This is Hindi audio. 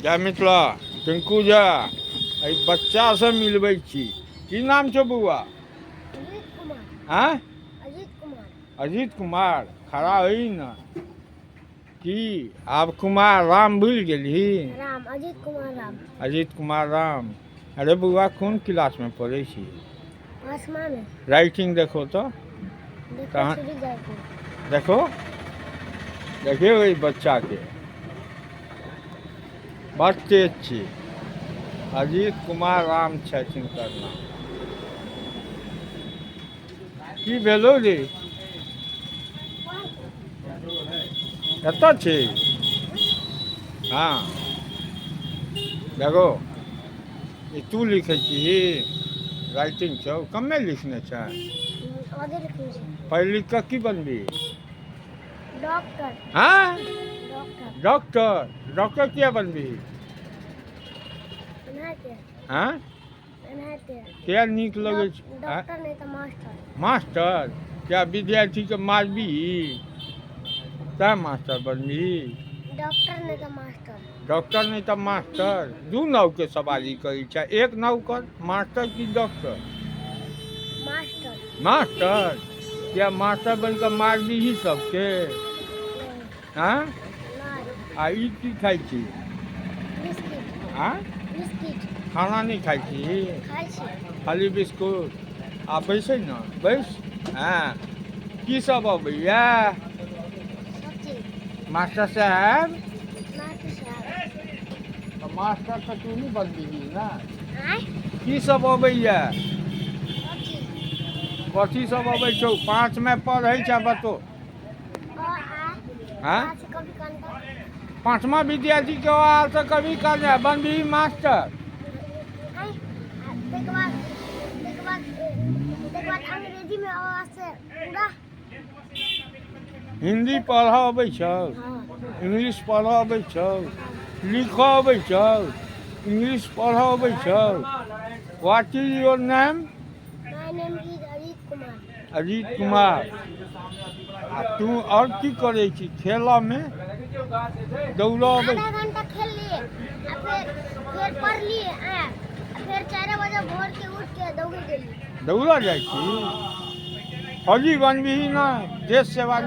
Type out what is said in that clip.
जा मिथिला टिंकू जा बच्चा से मिलबै छी। की नाम छो बउआ? अजीत कुमार। हाँ अजीत कुमार। अजीत कुमार खड़ा हई न की आब कुमार राम भूल गेली? राम अजीत कुमार राम। अजीत कुमार राम। अरे बउआ कौन क्लास में पढ़े छी? आसमा में। राइटिंग देखो तो देखो कहाँ? सीढ़ी जाके। देखो देखिए वही बच्चा के बड़ तेज छी। अजीत कुमार राम छथिन हिनकर नाम। की भेलो रे? कतऽ छी? हाँ देखो ये तू लिखे छी राइटिंग छौ कमे लिखने छै। आगे लिखने से। पढ़ लिख कऽ की बनबी? डॉक्टर। हाँ डॉक्टर। डॉक्टर। डॉक्टर किया बनबी? बनाते। हाँ बनाते। क्या नीक लगे छै? डॉक्टर नहीं तो मास्टर। मास्टर क्या विद्यार्थी के मारबी तै मास्टर बनबी? डॉक्टर नहीं तो मास्टर। डॉक्टर नहीं तो मास्टर दू नाव के सवारी करी छै। एक नाव कर मास्टर की डॉक्टर? मास्टर। मास्टर क्या मास्टर बन कर मारबी ही सबके? नहीं। हाँ नहीं। आ ई की खाई छी? बिस्किट। हाँ बिस्किट। खाना नहीं खाई छी खाई छी। खाली बिस्कुट। आ बैसे न बैस। हाँ की सब अबैया? सब चीज। मास्टर साहब मास्टर साहब। तो मास्टर तो तू नहीं बनबी ना? आय की सब अबैया? सब चीज। कथी सब अबै छौ? 5 में पढ़ै छै बतो? हाँ आज कभी कांटा। 5वां विद्यार्थी के हाल से कभी कर जाए बनबी मास्टर। अंग्रेजी में आवाज से पूरा। हिंदी पढ़ अबै छौ? हाँ। इंग्लिश पढ़ अबै छौ? लिख अबै छौ? इंग्लिश पढ़ अबै छौ? What is your name? My name is Ajit Kumar. Ajit Kumar. आ तू और की करे छी खेला में? दौड़ अबै? आधा घंटा खेल लिए फिर पढ़ लिए फिर 4 बजे भोर के उठ के दौड़ गेली। दौड़ जाइ छी? फौजी बनबी ना देश सेवा